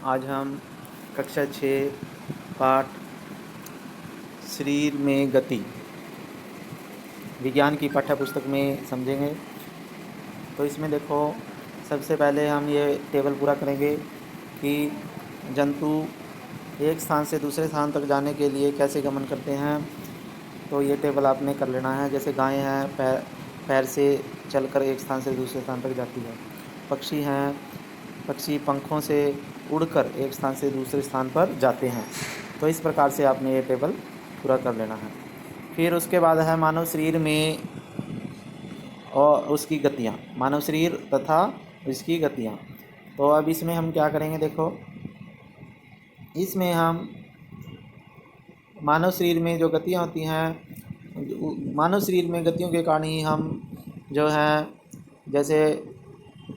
आज हम कक्षा 6 पाठ शरीर में गति विज्ञान की पाठ्य पुस्तक में समझेंगे। तो इसमें देखो, सबसे पहले हम ये टेबल पूरा करेंगे कि जंतु एक स्थान से दूसरे स्थान तक जाने के लिए कैसे गमन करते हैं। तो ये टेबल आपने कर लेना है। जैसे गाय हैं, पैर से चलकर एक स्थान से दूसरे स्थान तक जाती है। पक्षी हैं, पक्षी पंखों से उड़कर एक स्थान से दूसरे स्थान पर जाते हैं। तो इस प्रकार से आपने ये टेबल पूरा कर लेना है। फिर उसके बाद है मानव शरीर में और उसकी गतियाँ, मानव शरीर तथा उसकी गतियाँ। तो अब इसमें हम क्या करेंगे, देखो इसमें हम मानव शरीर में जो गतियाँ होती हैं, मानव शरीर में गतियों के कारण ही हम जो हैं जैसे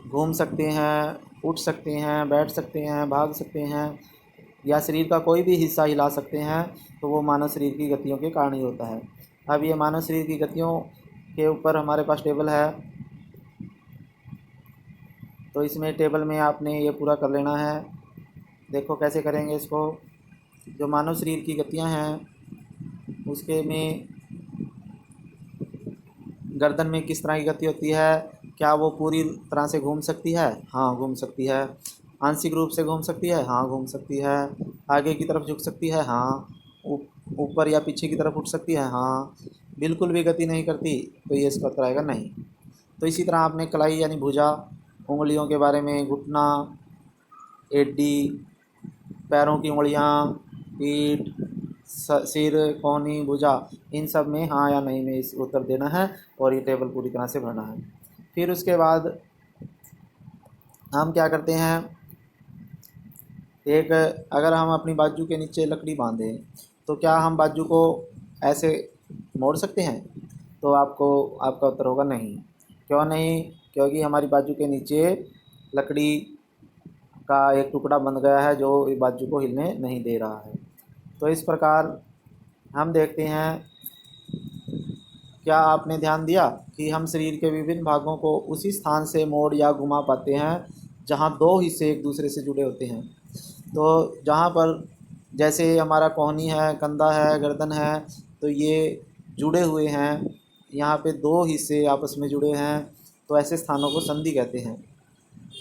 घूम सकते हैं, उठ सकते हैं, बैठ सकते हैं, भाग सकते हैं या शरीर का कोई भी हिस्सा हिला सकते हैं। तो वो मानव शरीर की गतियों के कारण ही होता है। अब ये मानव शरीर की गतियों के ऊपर हमारे पास टेबल है। तो इसमें टेबल में आपने ये पूरा कर लेना है। देखो कैसे करेंगे इसको। जो मानव शरीर की गतियां हैं उसके में गर्दन में किस तरह की गति होती है, क्या वो पूरी तरह से घूम सकती है? हाँ, घूम सकती है। आंशिक रूप से घूम सकती है? हाँ, घूम सकती है। आगे की तरफ झुक सकती है? हाँ। ऊपर या पीछे की तरफ उठ सकती है? हाँ। बिल्कुल भी गति नहीं करती तो ये इसका उत्तर आएगा नहीं। तो इसी तरह आपने कलाई यानी भुजा, उंगलियों के बारे में, घुटना, एडी, पैरों की उंगलियां, पीठ, सिर, कोहनी, भुजा, इन सब में हाँ या नहीं में इस उत्तर देना है और ये टेबल पूरी तरह से भरना है। फिर उसके बाद हम क्या करते हैं, एक अगर हम अपनी बाजू के नीचे लकड़ी बांधें तो क्या हम बाजू को ऐसे मोड़ सकते हैं? तो आपका उत्तर होगा नहीं। क्यों नहीं? क्योंकि हमारी बाजू के नीचे लकड़ी का एक टुकड़ा बंध गया है जो बाजू को हिलने नहीं दे रहा है। तो इस प्रकार हम देखते हैं, क्या आपने ध्यान दिया कि हम शरीर के विभिन्न भागों को उसी स्थान से मोड़ या घुमा पाते हैं जहां दो हिस्से एक दूसरे से जुड़े होते हैं। तो जहां पर जैसे हमारा कोहनी है, कंधा है, गर्दन है, तो ये जुड़े हुए हैं, यहाँ पे दो हिस्से आपस में जुड़े हैं, तो ऐसे स्थानों को संधि कहते हैं।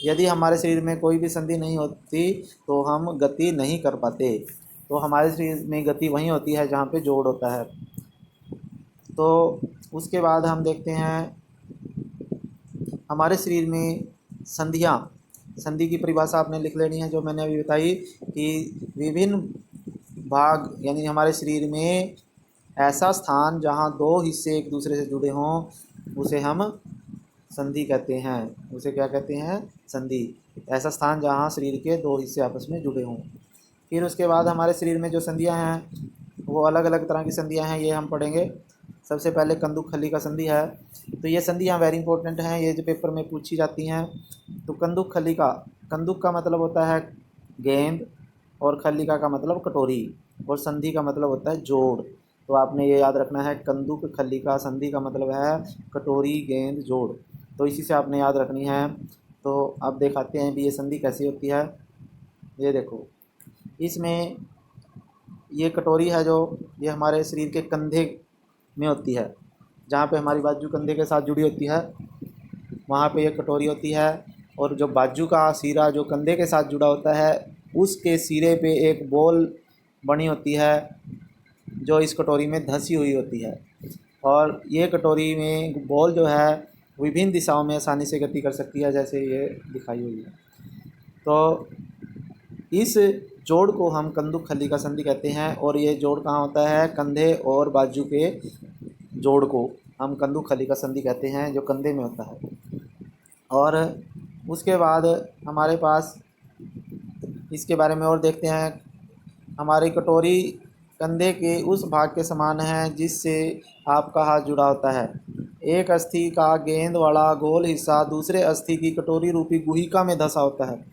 यदि हमारे शरीर में कोई भी संधि नहीं होती तो हम गति नहीं कर पाते। तो हमारे शरीर में गति वहीं होती है जहाँ पे जोड़ होता है। तो उसके बाद हम देखते हैं हमारे शरीर में संधियाँ, संधि की परिभाषा आपने लिख लेनी है जो मैंने अभी बताई कि विभिन्न भाग यानी हमारे शरीर में ऐसा स्थान जहाँ दो हिस्से एक दूसरे से जुड़े हों उसे हम संधि कहते हैं। उसे क्या कहते हैं? संधि। ऐसा स्थान जहाँ शरीर के दो हिस्से आपस में जुड़े हों। फिर उसके बाद हमारे शरीर में जो संधियाँ हैं वो अलग अलग तरह की संधियाँ हैं, ये हम पढ़ेंगे। सबसे पहले कंदुक खली का संधि है। तो ये संधियाँ वेरी इंपॉर्टेंट हैं, ये जो पेपर में पूछी जाती हैं। तो कंदुक खली का, कंदुक का मतलब होता है गेंद और खलिका का मतलब कटोरी और संधि का मतलब होता है जोड़। तो आपने ये याद रखना है, कंदुक खलिका संधि का मतलब है कटोरी, गेंद, जोड़। तो इसी से आपने याद रखनी है। तो अब दिखाते हैं भी ये संधि कैसी होती है। ये देखो, इसमें ये कटोरी है जो ये हमारे शरीर के कंधे में होती है, जहाँ पे हमारी बाजू कंधे के साथ जुड़ी होती है वहाँ पे ये कटोरी होती है। और जो बाजू का सिरा जो कंधे के साथ जुड़ा होता है उसके सिरे पे एक बॉल बनी होती है जो इस कटोरी में धंसी हुई होती है। और ये कटोरी में बॉल जो है विभिन्न दिशाओं में आसानी से गति कर सकती है, जैसे ये दिखाई हुई है। तो इस जोड़ को हम कंदुक खली का संधि कहते हैं। और ये जोड़ कहाँ होता है? कंधे और बाजू के जोड़ को हम कंदुक खली का संधि कहते हैं, जो कंधे में होता है। और उसके बाद हमारे पास इसके बारे में और देखते हैं। हमारी कटोरी कंधे के उस भाग के समान है जिससे आपका हाथ जुड़ा होता है। एक अस्थि का गेंद वाला गोल हिस्सा दूसरे अस्थि की कटोरी रूपी गुहिका में धंसा होता है।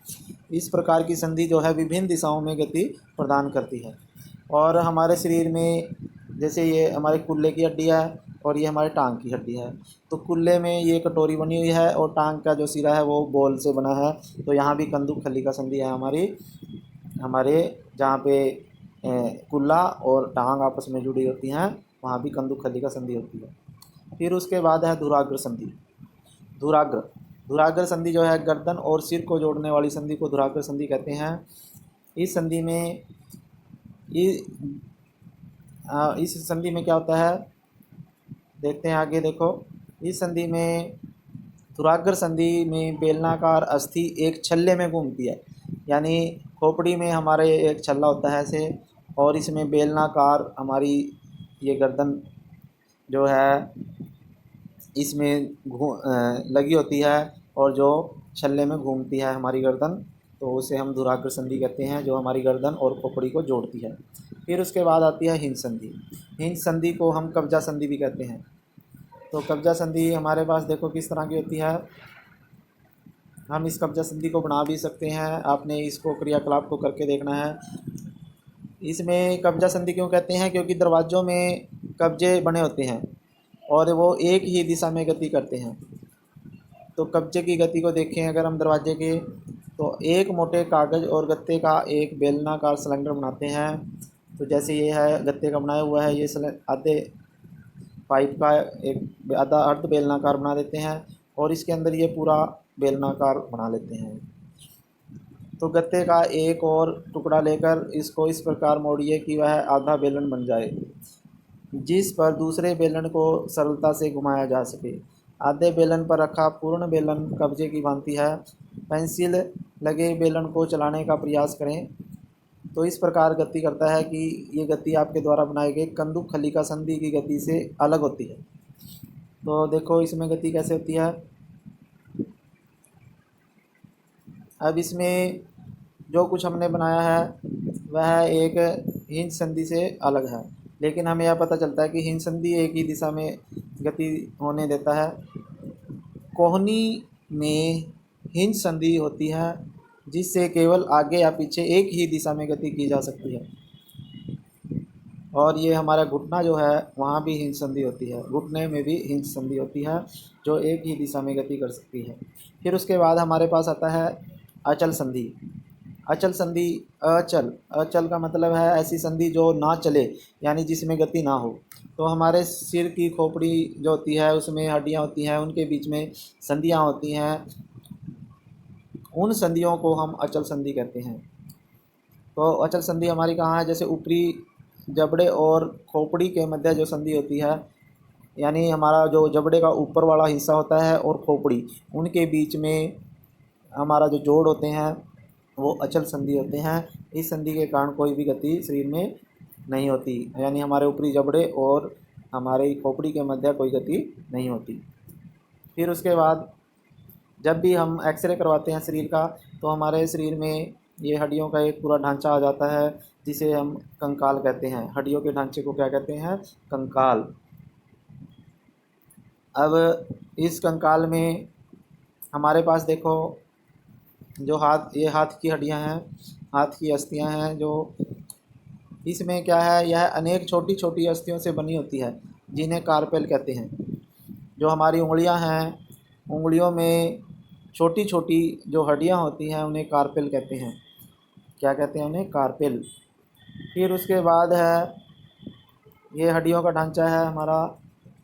इस प्रकार की संधि जो है विभिन्न दिशाओं में गति प्रदान करती है। और हमारे शरीर में जैसे ये हमारे कुल्ले की हड्डी है और ये हमारे टांग की हड्डी है। तो कुल्ले में ये कटोरी बनी हुई है और टांग का जो सिरा है वो बॉल से बना है। तो यहाँ भी कंदुक खली का संधि है हमारी। हमारे जहाँ पे कुल्ला और टांग आपस में जुड़ी होती हैं वहाँ भी कंदुकखली का संधि होती है। फिर उसके बाद है धुराग्र संधि। धुराग्र धुराग्र संधि जो है गर्दन और सिर को जोड़ने वाली संधि को धुराग्र संधि कहते हैं। इस संधि में इस संधि में क्या होता है देखते हैं आगे। देखो इस संधि में धुराग्र संधि में बेलनाकार अस्थि एक छल्ले में घूमती है, यानी खोपड़ी में हमारे एक छल्ला होता है ऐसे, और इसमें बेलनाकार हमारी ये गर्दन जो है इसमें लगी होती है और जो छल्ले में घूमती है हमारी गर्दन, तो उसे हम धुराग्र संधि कहते हैं, जो हमारी गर्दन और खोपड़ी को जोड़ती है। फिर उसके बाद आती है हिंज संधि। हिंज संधि को हम कब्जा संधि भी कहते हैं। तो कब्जा संधि हमारे पास देखो किस तरह की होती है। हम इस कब्जा संधि को बना भी सकते हैं, आपने इसको क्रियाकलाप को करके देखना है। इसमें कब्जा संधि क्यों कहते हैं, क्योंकि दरवाज़ों में कब्जे बने होते हैं और वो एक ही दिशा में गति करते हैं। तो कब्जे की गति को देखें अगर हम दरवाजे के, तो एक मोटे कागज़ और गत्ते का एक बेलनाकार सिलेंडर बनाते हैं। तो जैसे ये है गत्ते का बनाया हुआ है, ये आधे पाइप का एक आधा अर्ध बेलनाकार बना देते हैं और इसके अंदर ये पूरा बेलनाकार बना लेते हैं। तो गत्ते का एक और टुकड़ा लेकर इसको इस प्रकार मोड़िए कि वह आधा बेलन बन जाए, जिस पर दूसरे बेलन को सरलता से घुमाया जा सके। आधे बेलन पर रखा पूर्ण बेलन कब्जे की भांति है। पेंसिल लगे बेलन को चलाने का प्रयास करें तो इस प्रकार गति करता है कि ये गति आपके द्वारा बनाए गए कंदुकखली का संधि की गति से अलग होती है। तो देखो इसमें गति कैसे होती है। अब इसमें जो कुछ हमने बनाया है वह एक हिंज संधि से अलग है, लेकिन हमें यह पता चलता है कि हिंज संधि एक ही दिशा में गति होने देता है। कोहनी में हिंज संधि होती है जिससे केवल आगे या पीछे एक ही दिशा में गति की जा सकती है, और ये हमारा घुटना जो है वहाँ भी हिंज संधि होती है, घुटने में भी हिंज संधि होती है जो एक ही दिशा में गति कर सकती है। फिर उसके बाद हमारे पास आता है अचल संधि। अचल संधि, अचल का मतलब है ऐसी संधि जो ना चले, यानी जिसमें गति ना हो। तो हमारे सिर की खोपड़ी जो होती है उसमें हड्डियाँ होती हैं, उनके बीच में संधियाँ होती हैं, उन संधियों को हम अचल संधि कहते हैं। तो अचल संधि हमारी कहाँ है, जैसे ऊपरी जबड़े और खोपड़ी के मध्य जो संधि होती है, यानी हमारा जो जबड़े का ऊपर वाला हिस्सा होता है और खोपड़ी, उनके बीच में हमारा जो जोड़ होते हैं वो अचल संधि होते हैं। इस संधि के कारण कोई भी गति शरीर में नहीं होती, यानी हमारे ऊपरी जबड़े और हमारे खोपड़ी के मध्य कोई गति नहीं होती। फिर उसके बाद जब भी हम एक्सरे करवाते हैं शरीर का, तो हमारे शरीर में ये हड्डियों का एक पूरा ढांचा आ जाता है जिसे हम कंकाल कहते हैं। हड्डियों के ढांचे को क्या कहते हैं, कंकाल। अब इस कंकाल में हमारे पास देखो जो ये हाथ की हड्डियां हैं, हाथ की अस्थियां हैं, जो इसमें क्या है, यह अनेक छोटी छोटी अस्थियों से बनी होती है जिन्हें कार्पेल कहते हैं। जो हमारी उंगलियां हैं, उंगलियों में छोटी छोटी जो हड्डियां होती हैं उन्हें कार्पेल कहते हैं। क्या कहते हैं, उन्हें कार्पेल। फिर उसके बाद है ये हड्डियों का ढांचा है हमारा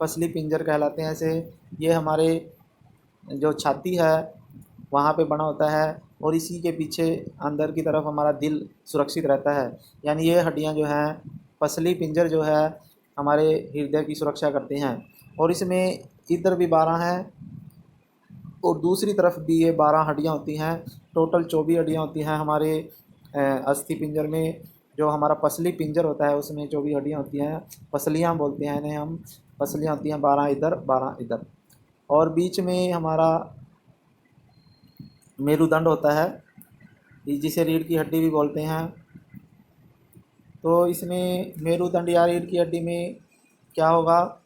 पसली पिंजर कहलाते हैं ऐसे। ये हमारे जो छाती है वहाँ पे बना होता है और इसी के पीछे अंदर की तरफ हमारा दिल सुरक्षित रहता है, यानी ये हड्डियाँ जो हैं, पसली पिंजर जो है हमारे हृदय की सुरक्षा करते हैं। और इसमें इधर भी 12 हैं और दूसरी तरफ भी ये 12 हड्डियाँ होती हैं। टोटल 24 हड्डियाँ होती हैं हमारे अस्थि पिंजर में। जो हमारा पसली पिंजर होता है उसमें 24 हड्डियाँ होती हैं, पसलियाँ बोलते हैं इन्हें हम। पसलियाँ होती हैं 12 इधर 12 इधर, और बीच में हमारा मेरुदंड होता है जिसे रीढ़ की हड्डी भी बोलते हैं। तो इसमें मेरुदंड या रीढ़ की हड्डी में क्या होगा,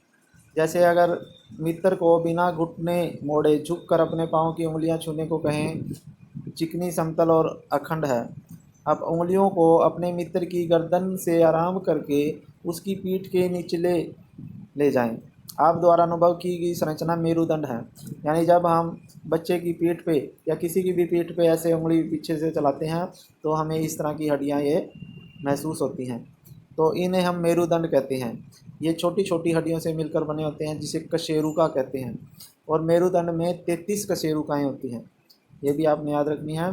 जैसे अगर मित्र को बिना घुटने मोड़े झुककर अपने पाँव की उंगलियां छूने को कहें, चिकनी समतल और अखंड है। अब उंगलियों को अपने मित्र की गर्दन से आराम करके उसकी पीठ के निचले ले जाएं। आप द्वारा अनुभव की गई संरचना मेरुदंड है। यानी जब हम बच्चे की पीठ पे या किसी की भी पीठ पे ऐसे उंगली पीछे से चलाते हैं तो हमें इस तरह की हड्डियाँ ये महसूस होती हैं, तो इन्हें हम मेरुदंड कहते हैं। ये छोटी छोटी हड्डियों से मिलकर बने होते हैं जिसे कशेरुका कहते हैं, और मेरुदंड में 33 कशेरुकाएँ होती हैं, ये भी आपने याद रखनी है।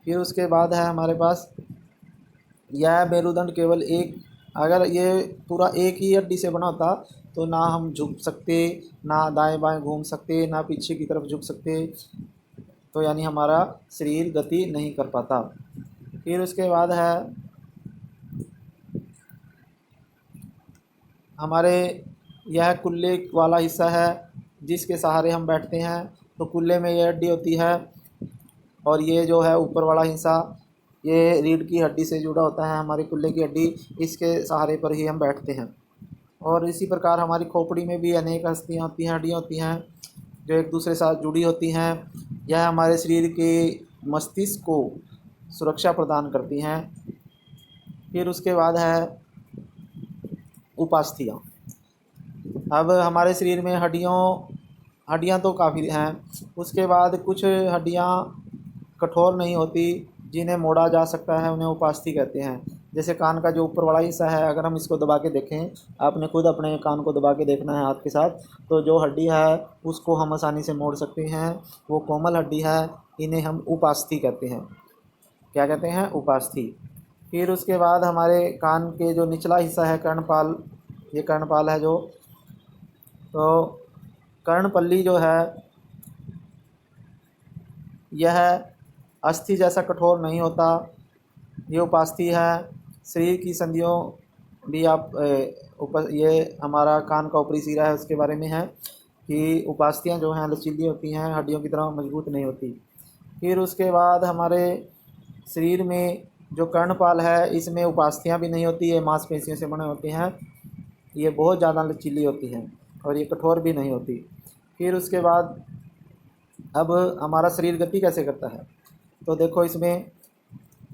फिर उसके बाद है हमारे पास यह मेरुदंड केवल एक, अगर ये पूरा एक ही हड्डी से बना होता तो ना हम झुक सकते, ना दाएं बाएं घूम सकते, ना पीछे की तरफ झुक सकते, तो यानी हमारा शरीर गति नहीं कर पाता। फिर उसके बाद है हमारे यह कुल्ले वाला हिस्सा है जिसके सहारे हम बैठते हैं, तो कुल्ले में ये हड्डी होती है, और ये जो है ऊपर वाला हिस्सा ये रीढ़ की हड्डी से जुड़ा होता है, हमारी कुल्ले की हड्डी, इसके सहारे पर ही हम बैठते हैं। और इसी प्रकार हमारी खोपड़ी में भी अनेक हस्तियाँ होती हैं, हड्डियाँ होती हैं जो एक दूसरे के साथ जुड़ी होती हैं। यह हमारे शरीर के मस्तिष्क को सुरक्षा प्रदान करती हैं। फिर उसके बाद है उपास्थियाँ। अब हमारे शरीर में हड्डियाँ तो काफ़ी हैं, उसके बाद कुछ हड्डियाँ कठोर नहीं होती जिन्हें मोड़ा जा सकता है, उन्हें उपास्थि कहते हैं। जैसे कान का जो ऊपर वाला हिस्सा है, अगर हम इसको दबा के देखें, आपने खुद अपने कान को दबा के देखना है हाथ के साथ, तो जो हड्डी है उसको हम आसानी से मोड़ सकते हैं, वो कोमल हड्डी है, इन्हें हम उपास्थि कहते हैं। क्या कहते हैं? उपास्थि। फिर उसके बाद हमारे कान के जो निचला हिस्सा है कर्णपाल, ये कर्णपाल है जो, तो कर्णपल्ली जो है यह अस्थि जैसा कठोर नहीं होता, ये उपास्थि है। शरीर की संधियों भी आप ये हमारा कान का ऊपरी सिरा है उसके बारे में है कि उपास्थियाँ जो हैं लचीली होती हैं, हड्डियों की तरह मजबूत नहीं होती। फिर उसके बाद हमारे शरीर में जो कर्णपाल है इसमें उपास्थियाँ भी नहीं होती, ये मांसपेशियों से बने होते हैं, ये बहुत ज़्यादा लचीली होती हैं और ये कठोर भी नहीं होती। फिर उसके बाद अब हमारा शरीर गति कैसे करता है, तो देखो इसमें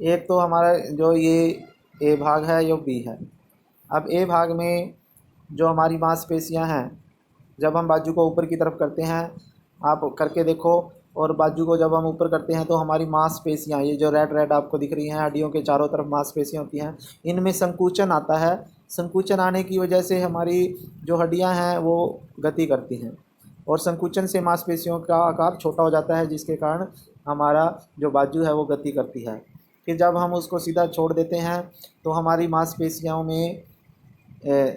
एक तो हमारा जो ये ए भाग है ये बी है। अब ए भाग में जो हमारी मांसपेशियां हैं, जब हम बाजू को ऊपर की तरफ करते हैं, आप करके देखो, और बाजू को जब हम ऊपर करते हैं तो हमारी मांसपेशियां, ये जो रेड रेड आपको दिख रही हैं, हड्डियों के चारों तरफ मांसपेशियां होती हैं, इनमें संकुचन आता है। संकुचन आने की वजह से हमारी जो हड्डियां हैं वो गति करती हैं, और संकुचन से मांसपेशियों का आकार छोटा हो जाता है, जिसके कारण हमारा जो बाजू है वो गति करती है। फिर जब हम उसको सीधा छोड़ देते हैं तो हमारी मांसपेशियों में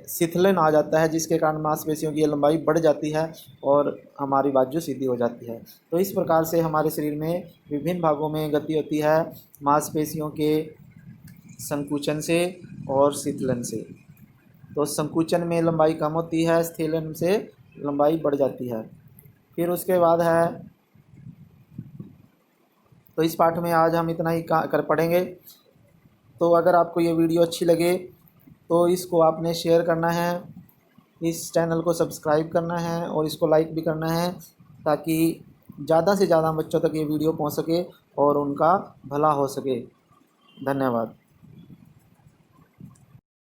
शिथिलन आ जाता है, जिसके कारण मांसपेशियों की लंबाई बढ़ जाती है और हमारी बाजू सीधी हो जाती है। तो इस प्रकार से हमारे शरीर में विभिन्न भागों में गति होती है, मांसपेशियों के संकुचन से और शिथिलन से। तो संकुचन में लंबाई कम होती है, शिथिलन से लंबाई बढ़ जाती है। फिर उसके बाद है, तो इस पाठ में आज हम इतना ही कर पढ़ेंगे। तो अगर आपको ये वीडियो अच्छी लगे तो इसको आपने शेयर करना है, इस चैनल को सब्सक्राइब करना है और इसको लाइक भी करना है, ताकि ज़्यादा से ज़्यादा बच्चों तक ये वीडियो पहुंच सके और उनका भला हो सके। धन्यवाद।